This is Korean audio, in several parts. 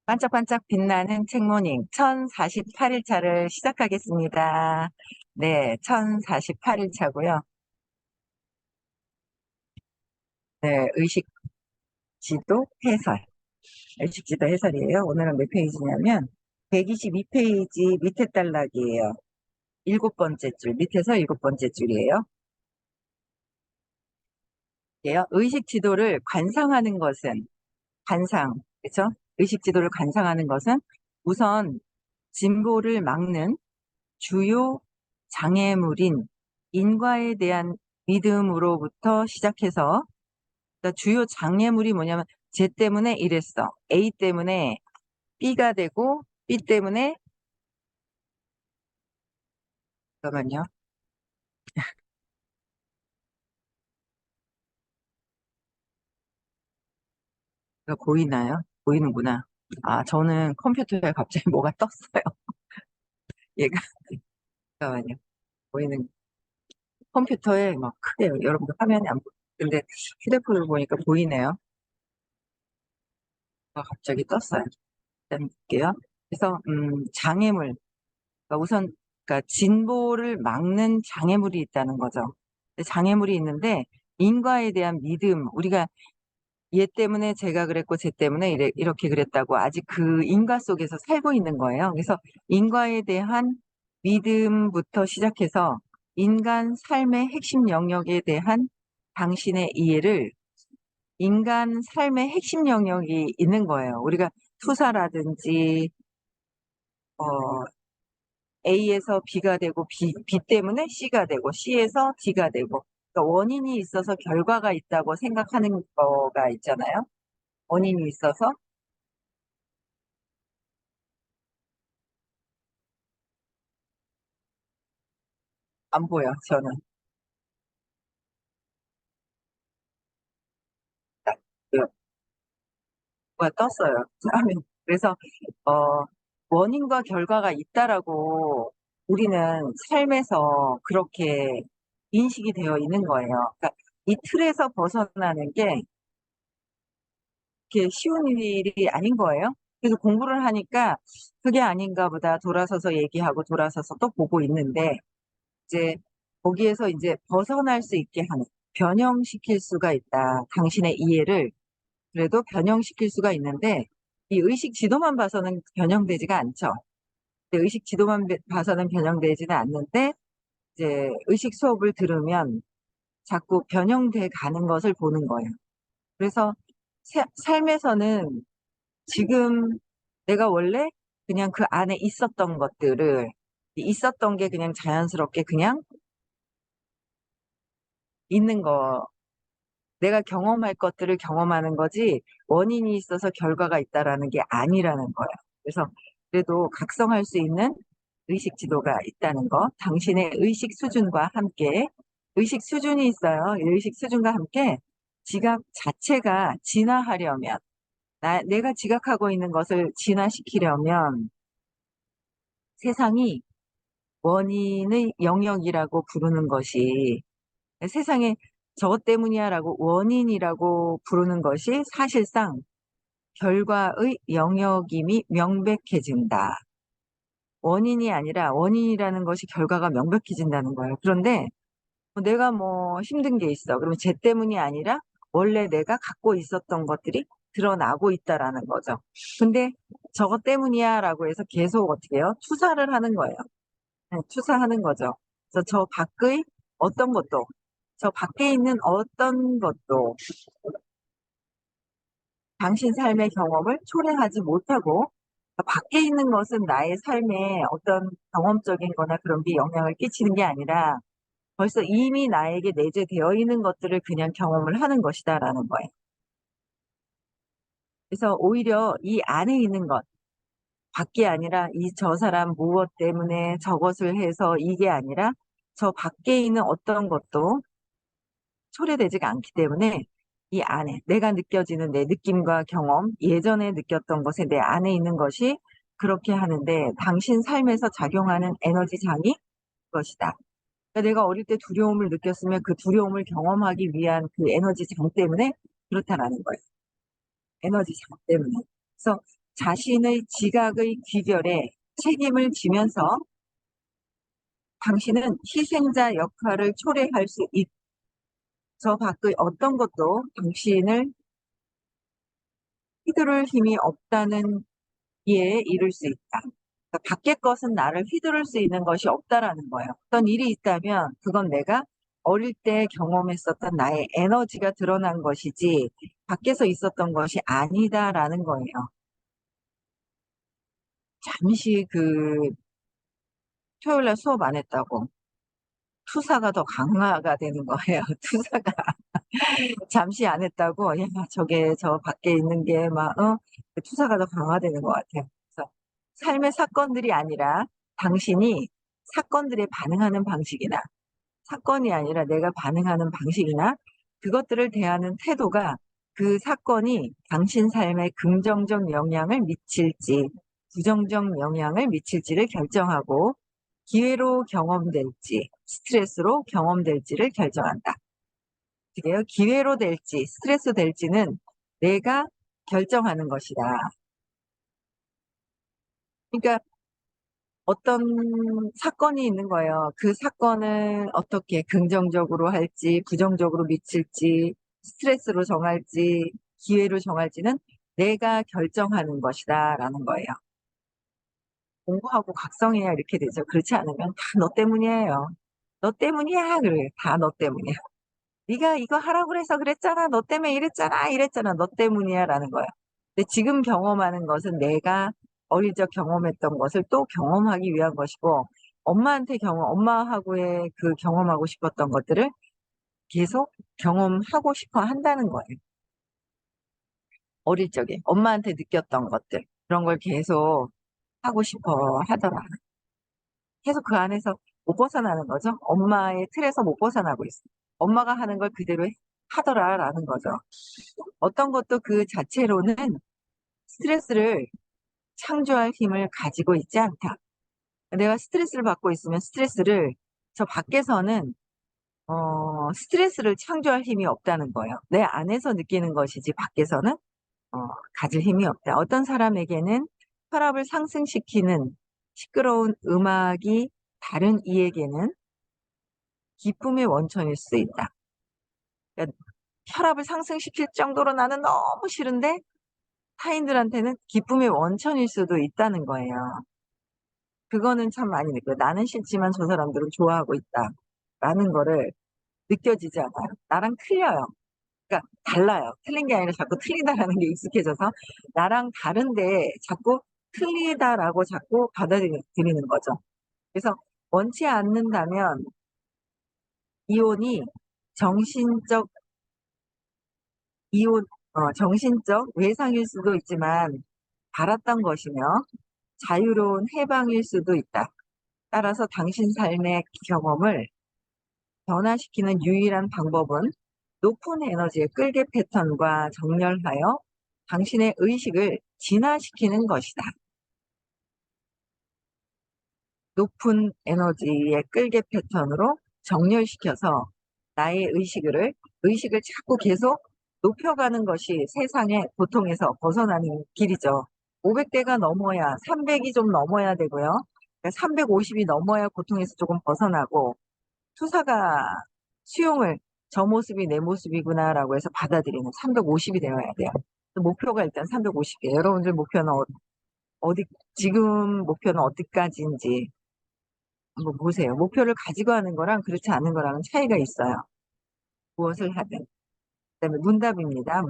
반짝반짝 빛나는 책모닝 1048일차를 시작하겠습니다. 네, 1048일차고요. 네, 의식지도 해설. 의식지도 해설이에요. 오늘은 몇 페이지냐면 122페이지 밑에 단락이에요. 일곱 번째 줄, 밑에서 일곱 번째 줄이에요. 의식지도를 관상하는 것은, 그렇죠? 의식지도를 관상하는 것은 우선 진보를 막는 주요 장애물인 인과에 대한 믿음으로부터 시작해서, 그러니까 주요 장애물이 뭐냐면 쟤 때문에 이랬어. A 때문에 B가 되고 B 때문에, 잠깐만요. 이거 보이나요? 보이는구나. 아, 저는 컴퓨터에 갑자기 뭐가 떴어요. 얘가, 잠깐만요. 보이는, 컴퓨터에 막 크게, 여러분들 화면이 안 보여. 근데 휴대폰을 보니까 보이네요. 갑자기 떴어요. 일단 볼게요. 그래서, 장애물. 그러니까 우선 그러니까 진보를 막는 장애물이 있다는 거죠. 장애물이 있는데 인과에 대한 믿음, 우리가 얘 때문에 제가 그랬고 쟤 때문에 이렇게 그랬다고 아직 그 인과 속에서 살고 있는 거예요. 그래서 인과에 대한 믿음부터 시작해서 인간 삶의 핵심 영역에 대한 당신의 이해를, 인간 삶의 핵심 영역이 있는 거예요. 우리가 투사라든지 A에서 B가 되고 B 때문에 C가 되고 C에서 D가 되고, 그러니까 원인이 있어서 결과가 있다고 생각하는 거가 있잖아요. 원인이 있어서. 안 보여, 저는. 딱 뭐가 떴어요. 그래서 어, 원인과 결과가 있다라고 우리는 삶에서 그렇게 인식이 되어 있는 거예요. 그러니까 이 틀에서 벗어나는 게 그렇게 쉬운 일이 아닌 거예요. 그래서 공부를 하니까 그게 아닌가 보다 돌아서서 얘기하고 돌아서서 또 보고 있는데, 이제 거기에서 이제 벗어날 수 있게 하는, 변형시킬 수가 있다. 당신의 이해를 그래도 변형시킬 수가 있는데, 이 의식 지도만 봐서는 변형되지가 않죠. 의식 지도만 봐서는 변형되지는 않는데, 이제 의식 수업을 들으면 자꾸 변형돼 가는 것을 보는 거예요. 그래서 삶에서는 지금 내가 원래 그냥 그 안에 있었던 것들을, 있었던 게 그냥 자연스럽게 그냥 있는 거, 내가 경험할 것들을 경험하는 거지 원인이 있어서 결과가 있다라는 게 아니라는 거예요. 그래서 그래도 각성할 수 있는 의식 지도가 있다는 거, 당신의 의식 수준과 함께, 의식 수준이 있어요. 이 의식 수준과 함께 지각 자체가 진화하려면, 내가 지각하고 있는 것을 진화시키려면 세상이 원인의 영역이라고 부르는 것이, 세상에 저것 때문이야라고 원인이라고 부르는 것이 사실상 결과의 영역임이 명백해진다. 원인이 아니라 원인이라는 것이 결과가 명백해진다는 거예요. 그런데 내가 뭐 힘든 게 있어. 그러면 쟤 때문이 아니라 원래 내가 갖고 있었던 것들이 드러나고 있다라는 거죠. 근데 저것 때문이야라고 해서 계속 어떻게 해요? 투사를 하는 거예요. 네, 투사하는 거죠. 그래서 저 밖의 어떤 것도, 저 밖에 있는 어떤 것도 당신 삶의 경험을 초래하지 못하고, 밖에 있는 것은 나의 삶에 어떤 경험적인 거나 그런 게 영향을 끼치는 게 아니라 벌써 이미 나에게 내재되어 있는 것들을 그냥 경험을 하는 것이다라는 거예요. 그래서 오히려 이 안에 있는 것, 밖이 아니라 저 사람 무엇 때문에 저것을 해서 이게 아니라 저 밖에 있는 어떤 것도 초래되지가 않기 때문에 이 안에 내가 느껴지는 내 느낌과 경험, 예전에 느꼈던 것에 내 안에 있는 것이 그렇게 하는데 당신 삶에서 작용하는 에너지장이 그것이다. 그러니까 내가 어릴 때 두려움을 느꼈으면 그 두려움을 경험하기 위한 그 에너지장 때문에 그렇다라는 거예요. 에너지장 때문에. 그래서 자신의 지각의 귀결에 책임을 지면서 당신은 희생자 역할을 초래할 수 있, 저 밖의 어떤 것도 당신을 휘두를 힘이 없다는 이해에 이를 수 있다. 그러니까 밖의 것은 나를 휘두를 수 있는 것이 없다라는 거예요. 어떤 일이 있다면 그건 내가 어릴 때 경험했었던 나의 에너지가 드러난 것이지 밖에서 있었던 것이 아니다라는 거예요. 잠시 토요일 날 수업 안 했다고 투사가 더 강화가 되는 거예요. 투사가 잠시 안 했다고 야 저게 저 밖에 있는 게 막 투사가 더 강화되는 것 같아요. 그래서 삶의 사건들이 아니라 당신이 사건들에 반응하는 방식이나 사건이 아니라 내가 반응하는 방식이나 그것들을 대하는 태도가 그 사건이 당신 삶에 긍정적 영향을 미칠지 부정적 영향을 미칠지를 결정하고 기회로 경험될지 스트레스로 경험될지를 결정한다. 그게요, 기회로 될지 스트레스 될지는 내가 결정하는 것이다. 그러니까 어떤 사건이 있는 거예요. 그 사건을 어떻게 긍정적으로 할지, 부정적으로 미칠지, 스트레스로 정할지, 기회로 정할지는 내가 결정하는 것이다. 라는 거예요. 공부하고 각성해야 이렇게 되죠. 그렇지 않으면 다 너 때문이에요. 너 때문이야. 그래. 다 너 때문이야. 네가 이거 하라고 그래서 그랬잖아. 너 때문에 이랬잖아. 이랬잖아. 너 때문이야. 라는 거예요. 근데 지금 경험하는 것은 내가 어릴 적 경험했던 것을 또 경험하기 위한 것이고, 엄마하고의 그 경험하고 싶었던 것들을 계속 경험하고 싶어 한다는 거예요. 어릴 적에 엄마한테 느꼈던 것들, 그런 걸 계속 하고 싶어 하더라. 계속 그 안에서 못 벗어나는 거죠. 엄마의 틀에서 못 벗어나고 있어. 엄마가 하는 걸 그대로 하더라라는 거죠. 어떤 것도 그 자체로는 스트레스를 창조할 힘을 가지고 있지 않다. 내가 스트레스를 받고 있으면 스트레스를 저 밖에서는 스트레스를 창조할 힘이 없다는 거예요. 내 안에서 느끼는 것이지 밖에서는 어, 가질 힘이 없다. 어떤 사람에게는 혈압을 상승시키는 시끄러운 음악이 다른 이에게는 기쁨의 원천일 수 있다. 그러니까 혈압을 상승시킬 정도로 나는 너무 싫은데 타인들한테는 기쁨의 원천일 수도 있다는 거예요. 그거는 참 많이 느껴요. 나는 싫지만 저 사람들은 좋아하고 있다. 라는 거를 느껴지지 않아요. 나랑 틀려요. 그러니까 달라요. 틀린 게 아니라 자꾸 틀리다라는 게 익숙해져서 나랑 다른데 자꾸 틀리다라고 자꾸 받아들이는 거죠. 그래서 원치 않는다면 이혼이 정신적 이혼, 정신적 외상일 수도 있지만 바랐던 것이며 자유로운 해방일 수도 있다. 따라서 당신 삶의 경험을 변화시키는 유일한 방법은 높은 에너지의 끌개 패턴과 정렬하여 당신의 의식을 진화시키는 것이다. 높은 에너지의 끌개 패턴으로 정렬시켜서 나의 의식을 자꾸 계속 높여가는 것이 세상의 고통에서 벗어나는 길이죠. 500대가 넘어야, 300이 좀 넘어야 되고요. 350이 넘어야 고통에서 조금 벗어나고, 투사가 수용을 저 모습이 내 모습이구나라고 해서 받아들이는 350이 되어야 돼요. 목표가 일단 350이에요. 여러분들 목표는 어디, 지금 목표는 어디까지인지 한번 보세요. 목표를 가지고 하는 거랑 그렇지 않은 거랑은 차이가 있어요. 무엇을 하든. 그다음에 문답입니다.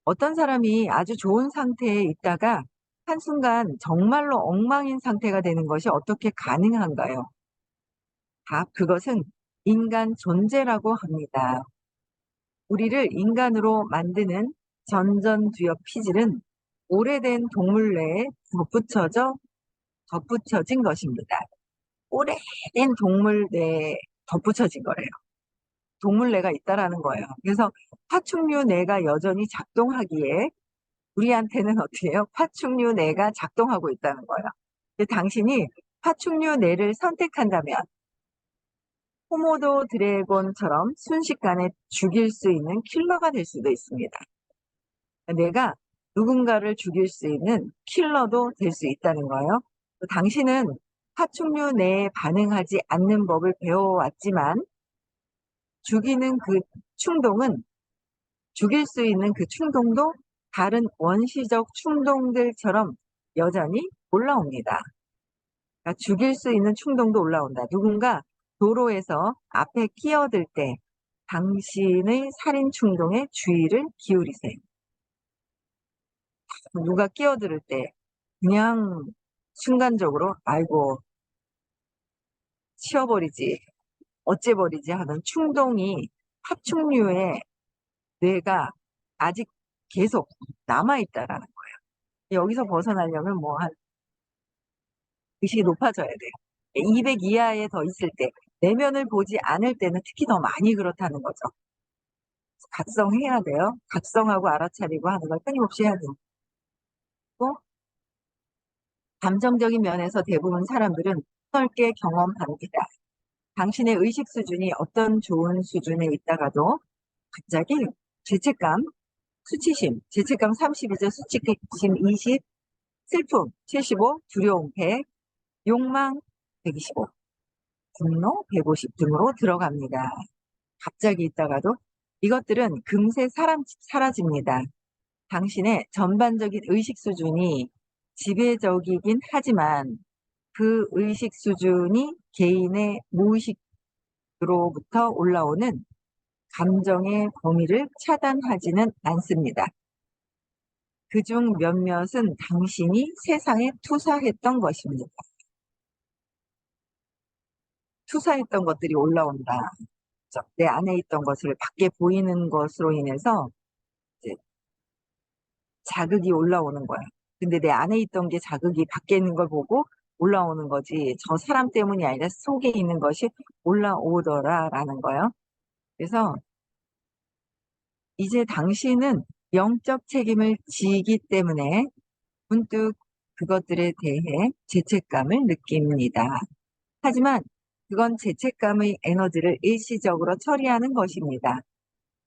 어떤 사람이 아주 좋은 상태에 있다가 한순간 정말로 엉망인 상태가 되는 것이 어떻게 가능한가요? 답, 그것은 인간 존재라고 합니다. 우리를 인간으로 만드는 전전두엽 피질은 오래된 동물 뇌에 덧붙여진 것입니다. 오래된 동물 뇌에 덧붙여진 거래요. 동물 뇌가 있다라는 거예요. 그래서 파충류 뇌가 여전히 작동하기에 우리한테는 어떻게 해요? 파충류 뇌가 작동하고 있다는 거예요. 근데 당신이 파충류 뇌를 선택한다면 코모도 드래곤처럼 순식간에 죽일 수 있는 킬러가 될 수도 있습니다. 내가 누군가를 죽일 수 있는 킬러도 될 수 있다는 거예요. 당신은 파충류 내에 반응하지 않는 법을 배워왔지만 죽이는 그 충동은 죽일 수 있는 그 충동도 다른 원시적 충동들처럼 여전히 올라옵니다. 그러니까 죽일 수 있는 충동도 올라온다. 누군가 도로에서 앞에 끼어들 때 당신의 살인 충동에 주의를 기울이세요. 누가 끼어들 때 그냥 순간적으로 아이고 치워버리지 어째버리지 하는 충동이 파충류의 뇌가 아직 계속 남아있다라는 거예요. 여기서 벗어나려면 뭐 한 의식이 높아져야 돼요. 200 이하에 더 있을 때, 내면을 보지 않을 때는 특히 더 많이 그렇다는 거죠. 각성해야 돼요. 각성하고 알아차리고 하는 걸 끊임없이 해야 되고, 감정적인 면에서 대부분 사람들은 넓게 경험합니다. 당신의 의식 수준이 어떤 좋은 수준에 있다가도 갑자기 죄책감, 수치심, 죄책감 30이죠. 수치심 20, 슬픔 75, 두려움 100, 욕망 125, 분노 150 등으로 들어갑니다. 갑자기 있다가도 이것들은 금세 사라집니다. 당신의 전반적인 의식 수준이 지배적이긴 하지만 그 의식 수준이 개인의 무의식으로부터 올라오는 감정의 범위를 차단하지는 않습니다. 그중 몇몇은 당신이 세상에 투사했던 것입니다. 투사했던 것들이 올라온다. 내 안에 있던 것을 밖에 보이는 것으로 인해서 이제 자극이 올라오는 거야. 근데 내 안에 있던 게 자극이 밖에 있는 걸 보고 올라오는 거지. 저 사람 때문이 아니라 속에 있는 것이 올라오더라라는 거예요. 그래서 이제 당신은 영적 책임을 지기 때문에 문득 그것들에 대해 죄책감을 느낍니다. 하지만 그건 죄책감의 에너지를 일시적으로 처리하는 것입니다.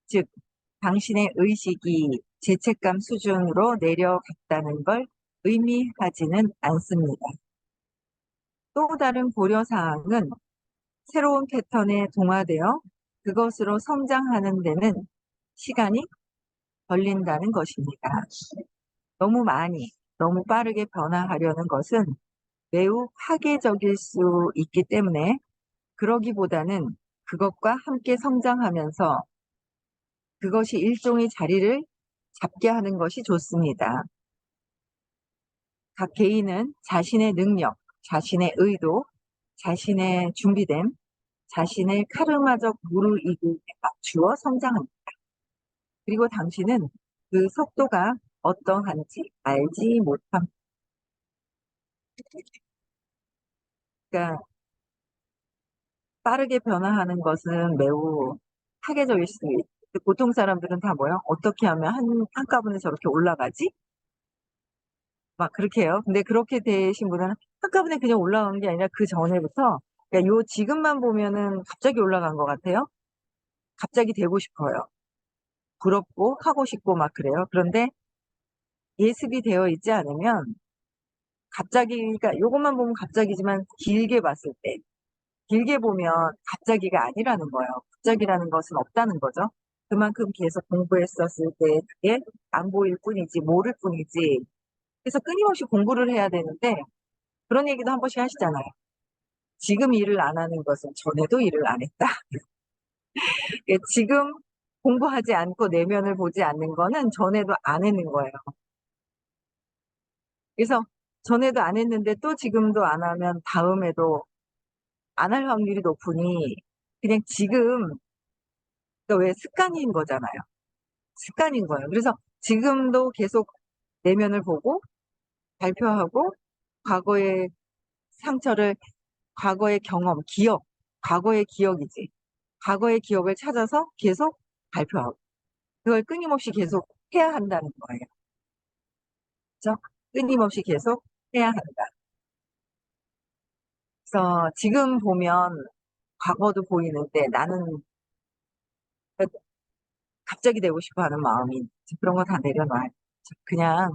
즉, 당신의 의식이 죄책감 수준으로 내려갔다는 걸 의미하지는 않습니다. 또 다른 고려사항은 새로운 패턴에 동화되어 그것으로 성장하는 데는 시간이 걸린다는 것입니다. 너무 많이, 너무 빠르게 변화하려는 것은 매우 파괴적일 수 있기 때문에 그러기보다는 그것과 함께 성장하면서 그것이 일종의 자리를 잡게 하는 것이 좋습니다. 각 개인은 자신의 능력, 자신의 의도, 자신의 준비됨, 자신의 카르마적 무르익음에 맞추어 성장합니다. 그리고 당신은 그 속도가 어떠한지 알지 못합니다. 그러니까 빠르게 변화하는 것은 매우 파괴적일 수 있어요. 보통 사람들은 다 뭐요? 어떻게 하면 한꺼번에 저렇게 올라가지? 막 그렇게 해요. 근데 그렇게 되신 분은 한꺼번에 그냥 올라간 게 아니라 그 전에부터, 그러니까 요 지금만 보면은 갑자기 올라간 것 같아요. 갑자기 되고 싶어요. 부럽고 하고 싶고 막 그래요. 그런데 예습이 되어 있지 않으면 갑자기, 그러니까 요것만 보면 갑자기지만 길게 봤을 때, 길게 보면 갑자기가 아니라는 거예요. 갑자기라는 것은 없다는 거죠. 그만큼 계속 공부했었을 때 그게 안 보일 뿐이지, 모를 뿐이지. 그래서 끊임없이 공부를 해야 되는데 그런 얘기도 한 번씩 하시잖아요. 지금 일을 안 하는 것은 전에도 일을 안 했다. 지금 공부하지 않고 내면을 보지 않는 거는 전에도 안 했는 거예요. 그래서 전에도 안 했는데 또 지금도 안 하면 다음에도 안 할 확률이 높으니 그냥 지금, 그러니까 왜 습관인 거잖아요. 습관인 거예요. 그래서 지금도 계속 내면을 보고 발표하고 과거의 상처를, 과거의 경험, 기억, 과거의 기억이지. 과거의 기억을 찾아서 계속 발표하고 그걸 끊임없이 계속 해야 한다는 거예요. 그렇죠? 끊임없이 계속 해야 한다. 그래서 지금 보면 과거도 보이는데 나는 갑자기 되고 싶어 하는 마음이 그런 거 다 내려놔요. 그냥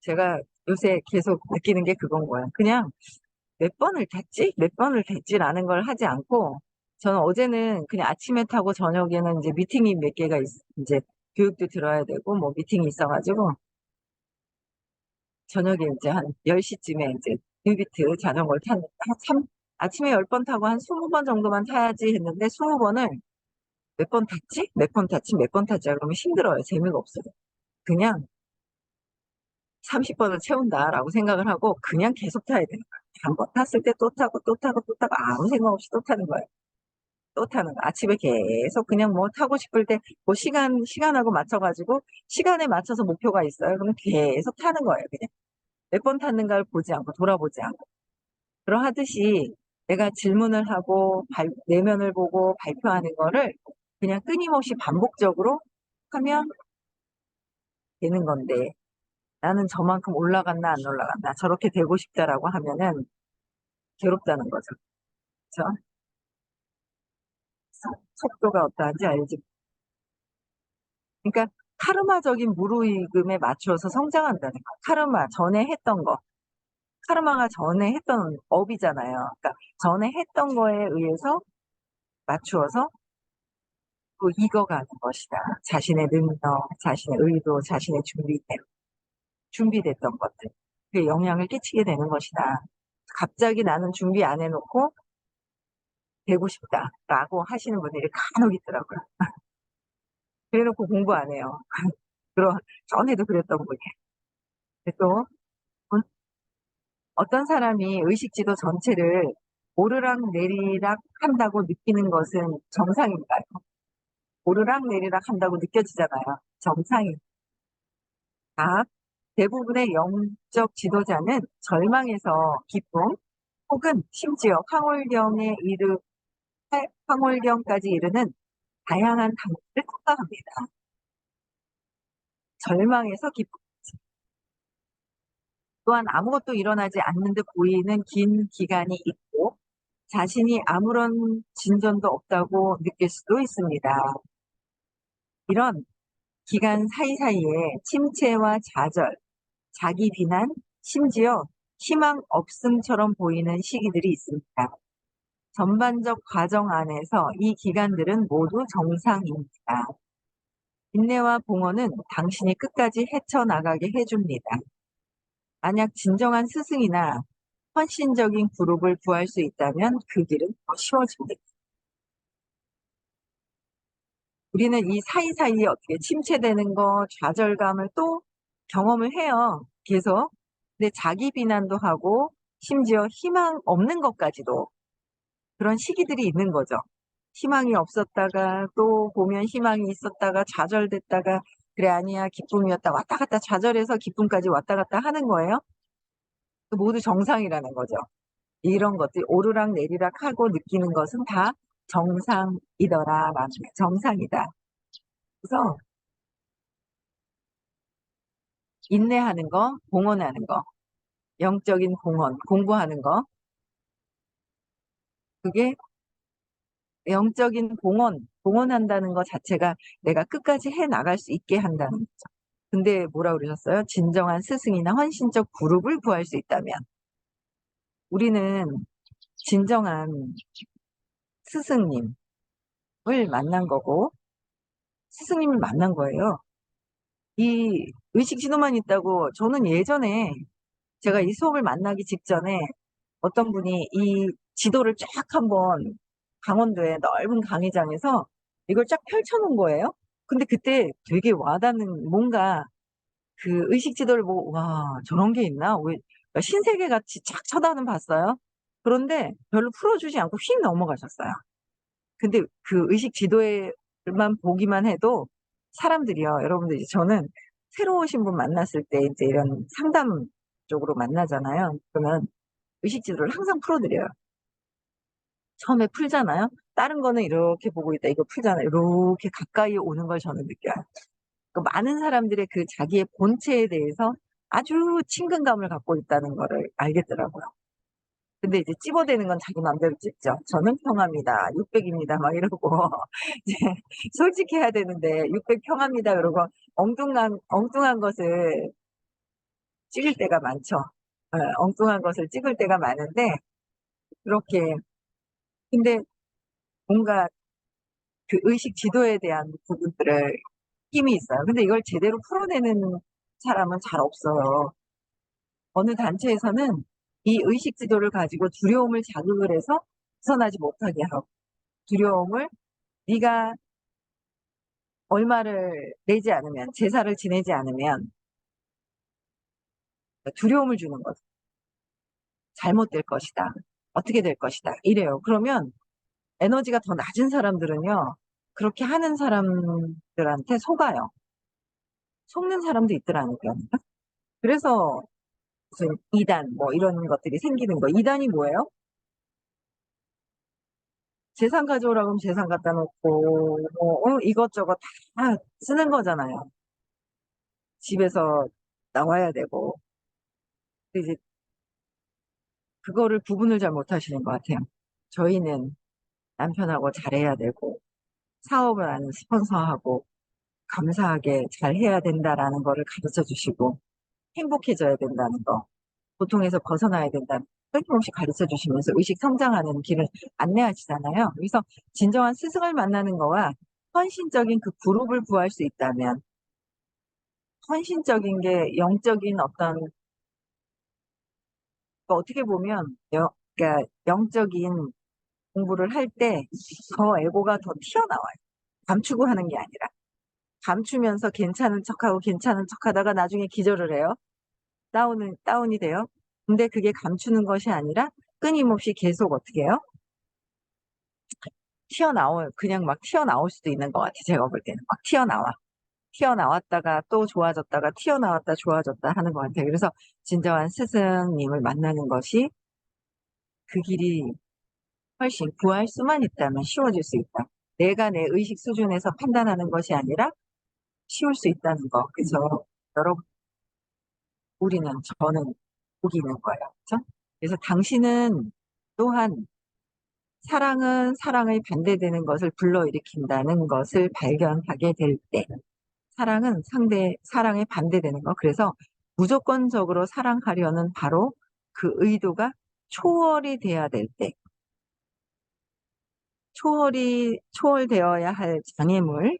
제가 요새 계속 느끼는 게 그건 거예요. 그냥 몇 번을 탔지? 몇 번을 탔지라는 걸 하지 않고, 저는 어제는 그냥 아침에 타고 저녁에는 이제 미팅이 몇 개가 이제 교육도 들어야 되고, 뭐 미팅이 있어가지고, 저녁에 이제 한 10시쯤에 이제 뉴비트 자전거를 탔는데, 아침에 10번 타고 한 20번 정도만 타야지 했는데, 20번을 몇 번 탔지? 몇 번 탔지? 몇 번 탔지? 그러면 힘들어요. 재미가 없어요. 그냥 30번을 채운다라고 생각을 하고 그냥 계속 타야 되는 거예요. 한 번 탔을 때 또 타고 또 타고 또 타고 아무 생각 없이 또 타는 거예요. 또 타는 거. 아침에 계속 그냥 뭐 타고 싶을 때 뭐 시간하고 맞춰가지고 시간에 맞춰서 목표가 있어요. 그러면 계속 타는 거예요. 그냥 몇 번 탔는가를 보지 않고 돌아보지 않고. 그러하듯이 내가 질문을 하고 내면을 보고 발표하는 거를 그냥 끊임없이 반복적으로 하면 되는 건데 나는 저만큼 올라갔나 안 올라갔나 저렇게 되고 싶다라고 하면은 괴롭다는 거죠. 그렇죠? 속도가 어떠한지 알지? 그러니까 카르마적인 무르익음에 맞추어서 성장한다는 거. 카르마 전에 했던 거. 카르마가 전에 했던 업이잖아요. 그러니까 전에 했던 거에 의해서 맞추어서 또 익어가는 것이다. 자신의 능력, 자신의 의도, 자신의 준비됐던 것들. 그게 영향을 끼치게 되는 것이다. 갑자기 나는 준비 안 해놓고 되고 싶다라고 하시는 분들이 간혹 있더라고요. 그래놓고 공부 안 해요. 그런 전에도 그랬던 분이에요. 또 어떤 사람이 의식지도 전체를 오르락 내리락 한다고 느끼는 것은 정상인가요? 오르락 내리락 한다고 느껴지잖아요. 정상입니다. 대부분의 영적 지도자는 절망에서 기쁨 혹은 심지어 황홀경까지 이르는 다양한 단계를 통과합니다. 절망에서 기쁨. 또한 아무것도 일어나지 않는 듯 보이는 긴 기간이 있고 자신이 아무런 진전도 없다고 느낄 수도 있습니다. 이런 기간 사이사이에 침체와 좌절, 자기 비난, 심지어 희망 없음처럼 보이는 시기들이 있습니다. 전반적 과정 안에서 이 기간들은 모두 정상입니다. 인내와 봉헌은 당신이 끝까지 헤쳐나가게 해줍니다. 만약 진정한 스승이나 헌신적인 그룹을 구할 수 있다면 그 길은 더 쉬워집니다. 우리는 이 사이사이에 어떻게 침체되는 거, 좌절감을 또 경험을 해요. 계속. 근데 자기 비난도 하고, 심지어 희망 없는 것까지도 그런 시기들이 있는 거죠. 희망이 없었다가, 또 보면 희망이 있었다가, 좌절됐다가, 그래, 아니야, 기쁨이었다. 왔다 갔다 좌절해서 기쁨까지 왔다 갔다 하는 거예요. 모두 정상이라는 거죠. 이런 것들, 오르락 내리락 하고 느끼는 것은 다 정상이더라. 나중에 정상이다. 그래서 인내하는 거, 봉헌하는 거, 영적인 봉헌, 공부하는 거, 그게 영적인 봉헌한다는 것 자체가 내가 끝까지 해 나갈 수 있게 한다는 거죠. 근데 뭐라 그러셨어요? 진정한 스승이나 헌신적 그룹을 구할 수 있다면 우리는 진정한 스승님을 만난 거고 스승님을 만난 거예요. 이 의식 지도만 있다고 저는 예전에 제가 이 수업을 만나기 직전에 어떤 분이 이 지도를 쫙 한번 강원도의 넓은 강의장에서 이걸 쫙 펼쳐놓은 거예요. 근데 그때 되게 와닿는 뭔가 그 의식 지도를 보고 와 저런 게 있나? 왜 신세계 같이 쫙 쳐다는 봤어요. 그런데 별로 풀어주지 않고 휙 넘어가셨어요. 근데 그 의식 지도에만 보기만 해도 사람들이요. 여러분들 이제 저는 새로 오신 분 만났을 때 이제 이런 상담 쪽으로 만나잖아요. 그러면 의식 지도를 항상 풀어드려요. 처음에 풀잖아요. 다른 거는 이렇게 보고 있다. 이거 풀잖아요. 이렇게 가까이 오는 걸 저는 느껴요. 그 많은 사람들의 그 자기의 본체에 대해서 아주 친근감을 갖고 있다는 거를 알겠더라고요. 근데 이제 찝어대는 건 자기 마음대로 찝죠. 저는 평합니다. 600입니다. 막 이러고. 이제 솔직해야 되는데 600 평합니다. 그러고 엉뚱한 것을 찍을 때가 많죠. 엉뚱한 것을 찍을 때가 많은데, 그렇게, 근데 뭔가 그 의식 지도에 대한 부분들을 힘이 있어요. 근데 이걸 제대로 풀어내는 사람은 잘 없어요. 어느 단체에서는 이 의식 지도를 가지고 두려움을 자극을 해서 벗어나지 못하게 하고, 두려움을 네가 얼마를 내지 않으면, 제사를 지내지 않으면 두려움을 주는 거죠. 잘못될 것이다. 어떻게 될 것이다. 이래요. 그러면 에너지가 더 낮은 사람들은요, 그렇게 하는 사람들한테 속아요. 속는 사람도 있더라니까요. 그래서 무슨 이단 뭐 이런 것들이 생기는 거. 이단이 뭐예요? 재산 가져오라고 하면 재산 갖다 놓고 뭐 이것저것 다 쓰는 거잖아요. 집에서 나와야 되고. 근데 이제 그거를 구분을 잘 못하시는 것 같아요. 저희는 남편하고 잘해야 되고 사업을 하는 스폰서하고 감사하게 잘 해야 된다라는 거를 가르쳐 주시고 행복해져야 된다는 거, 고통에서 벗어나야 된다는 거 끊임없이 가르쳐 주시면서 의식 성장하는 길을 안내하시잖아요. 그래서 진정한 스승을 만나는 거와 헌신적인 그 그룹을 구할 수 있다면, 헌신적인 게 영적인 어떤, 어떻게 보면 그러니까 영적인 공부를 할 때 더 에고가 더 튀어나와요. 감추고 하는 게 아니라. 감추면서 괜찮은 척하고 괜찮은 척하다가 나중에 기절을 해요. 다운이 돼요. 근데 그게 감추는 것이 아니라 끊임없이 계속 어떻게 해요? 그냥 막 튀어나올 수도 있는 것 같아. 제가 볼 때는. 막 튀어나와. 튀어나왔다가 또 좋아졌다가 튀어나왔다 좋아졌다 하는 것 같아요. 그래서 진정한 스승님을 만나는 것이 그 길이 훨씬 구할 수만 있다면 쉬워질 수 있다. 내가 내 의식 수준에서 판단하는 것이 아니라 쉬울 수 있다는 거. 그래서 여러분, 저는 복이 있는 거예요. 그렇죠? 그래서 당신은 또한 사랑은 사랑의 반대되는 것을 불러일으킨다는 것을 발견하게 될 때, 사랑은 사랑의 반대되는 거. 그래서 무조건적으로 사랑하려는 바로 그 의도가 초월이 돼야 될 때, 초월되어야 할 장애물,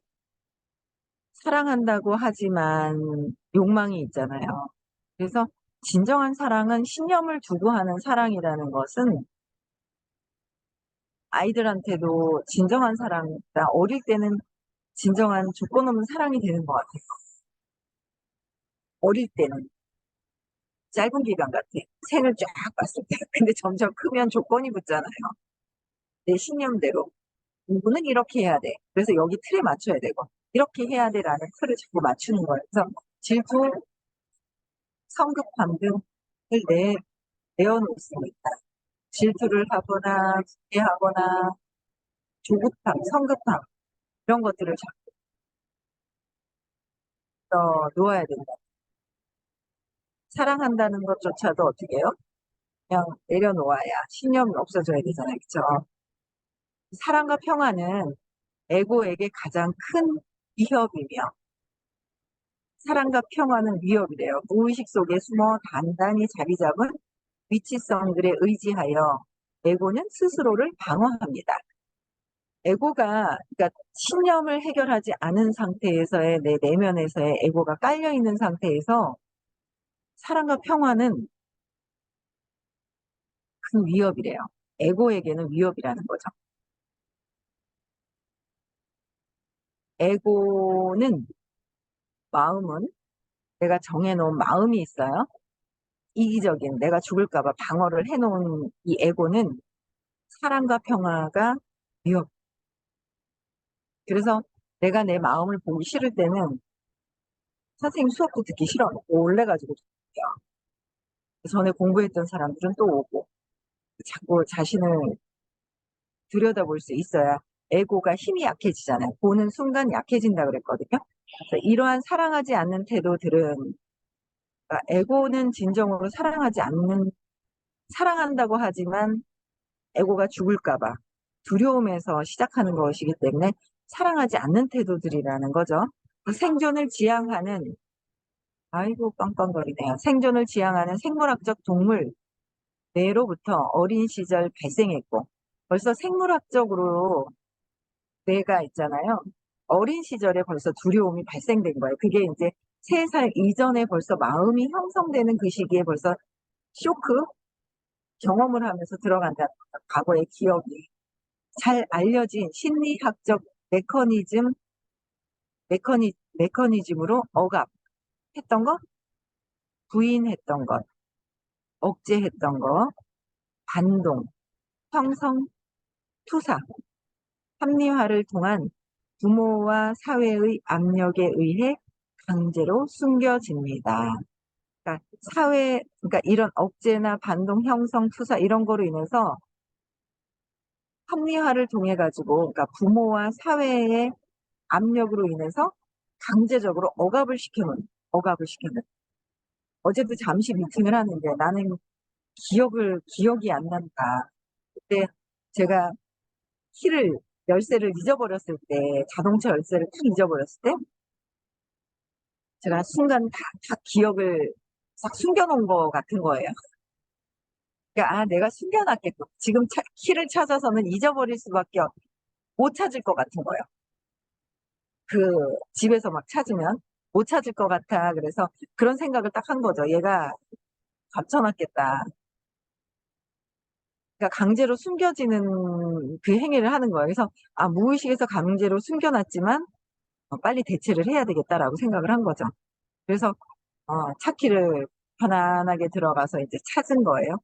사랑한다고 하지만 욕망이 있잖아요. 그래서 진정한 사랑은 신념을 두고 하는 사랑이라는 것은 아이들한테도 진정한 사랑, 그러니까 어릴 때는 진정한 조건 없는 사랑이 되는 것 같아요. 어릴 때는 짧은 기간 같아. 생을 쫙 봤을 때. 근데 점점 크면 조건이 붙잖아요. 내 신념대로. 누구는 이렇게 해야 돼. 그래서 여기 틀에 맞춰야 되고, 이렇게 해야 돼라는 틀을 자꾸 맞추는 거예요. 그래서 질투, 성급함 등을 내어놓을 수 있다. 질투를 하거나, 부패하거나, 조급함, 성급함, 이런 것들을 자꾸 놓아야 된다. 사랑한다는 것조차도 어떻게 해요? 그냥 내려놓아야 신념이 없어져야 되잖아요. 그렇죠? 사랑과 평화는 에고에게 가장 큰 위협이며, 사랑과 평화는 위협이래요. 무의식 속에 숨어 단단히 자리 잡은 위치성들에 의지하여 에고는 스스로를 방어합니다. 에고가, 그러니까 신념을 해결하지 않은 상태에서의 내 내면에서의 에고가 깔려 있는 상태에서 사랑과 평화는 큰 위협이래요. 에고에게는 위협이라는 거죠. 에고는, 마음은, 내가 정해놓은 마음이 있어요. 이기적인, 내가 죽을까봐 방어를 해놓은 이 에고는 사랑과 평화가 위협. 그래서 내가 내 마음을 보기 싫을 때는 선생님 수업도 듣기 싫어. 올래가지고 듣게요. 전에 공부했던 사람들은 또 오고 자꾸 자신을 들여다볼 수 있어야 에고가 힘이 약해지잖아요. 보는 순간 약해진다 그랬거든요. 그래서 이러한 사랑하지 않는 태도들은, 그러니까 에고는 진정으로 사랑하지 않는 사랑한다고 하지만 에고가 죽을까 봐 두려움에서 시작하는 것이기 때문에 사랑하지 않는 태도들이라는 거죠. 그 생존을 지향하는, 아이고 빵빵거리네요. 생존을 지향하는 생물학적 동물 뇌로부터 어린 시절 발생했고, 벌써 생물학적으로 뇌가 있잖아요. 어린 시절에 벌써 두려움이 발생된 거예요. 그게 이제 3살 이전에 벌써 마음이 형성되는 그 시기에 벌써 쇼크 경험을 하면서 들어간다는 거죠. 과거의 기억이. 잘 알려진 심리학적 메커니즘으로 억압했던 것, 부인했던 것, 억제했던 것, 반동, 형성, 투사, 합리화를 통한 부모와 사회의 압력에 의해 강제로 숨겨집니다. 그러니까 그러니까 이런 억제나 반동, 형성, 투사 이런 거로 인해서 합리화를 통해 가지고, 그러니까 부모와 사회의 압력으로 인해서 강제적으로 억압을 시켜놓은. 어제도 잠시 미팅을 하는데 나는 기억이 안 난다. 그때 제가 키를, 열쇠를 잊어버렸을 때, 자동차 열쇠를 탁 잊어버렸을 때, 제가 순간 다 기억을 싹 숨겨놓은 것 같은 거예요. 그러니까, 내가 숨겨놨겠고, 지금 키를 찾아서는 잊어버릴 수밖에 못 찾을 것 같은 거예요. 그 집에서 막 찾으면 못 찾을 것 같아. 그래서 그런 생각을 딱 한 거죠. 얘가 감춰놨겠다. 그러니까 강제로 숨겨지는 그 행위를 하는 거예요. 그래서 무의식에서 강제로 숨겨놨지만 빨리 대체를 해야 되겠다라고 생각을 한 거죠. 그래서 차키를 편안하게 들어가서 이제 찾은 거예요.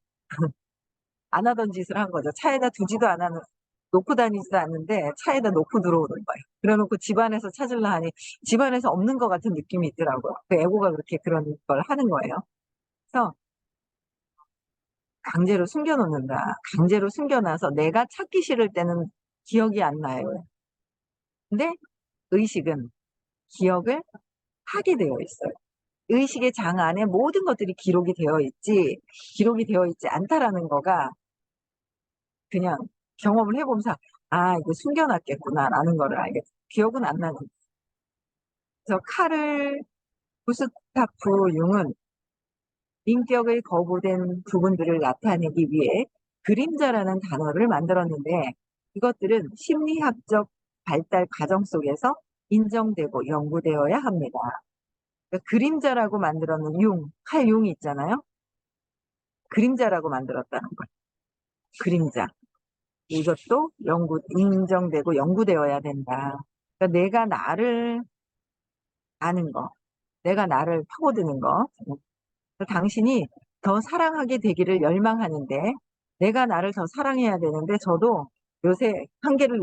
안 하던 짓을 한 거죠. 차에다 두지도 않았는, 놓고 다니지도 않는데 차에다 놓고 들어오는 거예요. 그래놓고 집안에서 찾으려 하니 집안에서 없는 것 같은 느낌이 있더라고요. 그 애고가 그렇게 그런 걸 하는 거예요. 그래서 강제로 숨겨놓는다. 강제로 숨겨놔서 내가 찾기 싫을 때는 기억이 안 나요. 근데 의식은 기억을 하게 되어 있어요. 의식의 장 안에 모든 것들이 기록이 되어 있지 않다라는 거가 그냥 경험을 해보면서 이거 숨겨놨겠구나라는 거를 알겠어요. 기억은 안 나는. 그래서 카를 구스타프 융은 인격의 거부된 부분들을 나타내기 위해 그림자라는 단어를 만들었는데, 이것들은 심리학적 발달 과정 속에서 인정되고 연구되어야 합니다. 그러니까 그림자라고 만들었는 칼 융이 있잖아요. 그림자라고 만들었다는 거예요. 그림자. 이것도 인정되고 연구되어야 된다. 그러니까 내가 나를 아는 거, 내가 나를 파고드는 거. 당신이 더 사랑하게 되기를 열망하는데, 내가 나를 더 사랑해야 되는데, 저도 요새 한계를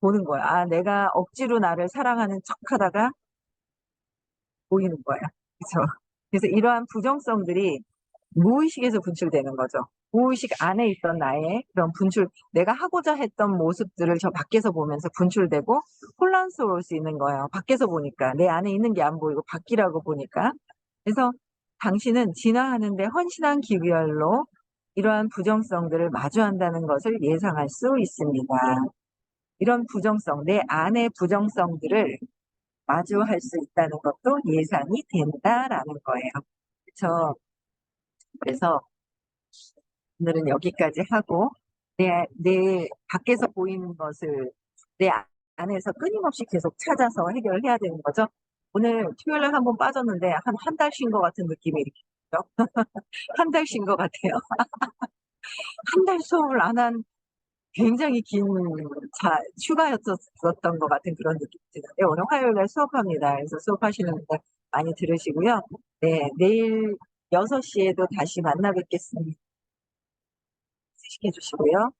보는 거야. 내가 억지로 나를 사랑하는 척 하다가 보이는 거야. 그렇죠? 그래서 이러한 부정성들이 무의식에서 분출되는 거죠. 무의식 안에 있던 나의 그런 내가 하고자 했던 모습들을 저 밖에서 보면서 분출되고 혼란스러울 수 있는 거예요. 밖에서 보니까. 내 안에 있는 게 안 보이고 밖이라고 보니까. 그래서 당신은 진화하는데 헌신한 기별로 이러한 부정성들을 마주한다는 것을 예상할 수 있습니다. 이런 내 안의 부정성들을 마주할 수 있다는 것도 예상이 된다라는 거예요. 그렇죠? 그래서 오늘은 여기까지 하고, 내 밖에서 보이는 것을 내 안에서 끊임없이 계속 찾아서 해결해야 되는 거죠. 오늘 토요일날 한번 빠졌는데 한 달 쉰 것 같은 느낌이 이렇게 들죠. 한 달 쉰 것 같아요. 한 달 수업을 안 한 굉장히 긴 휴가였었던 것 같은 그런 느낌이 드는데, 오늘 화요일날 수업합니다. 그래서 수업하시는 분들 많이 들으시고요. 네, 내일 6시에도 다시 만나 뵙겠습니다. 시켜주시고요.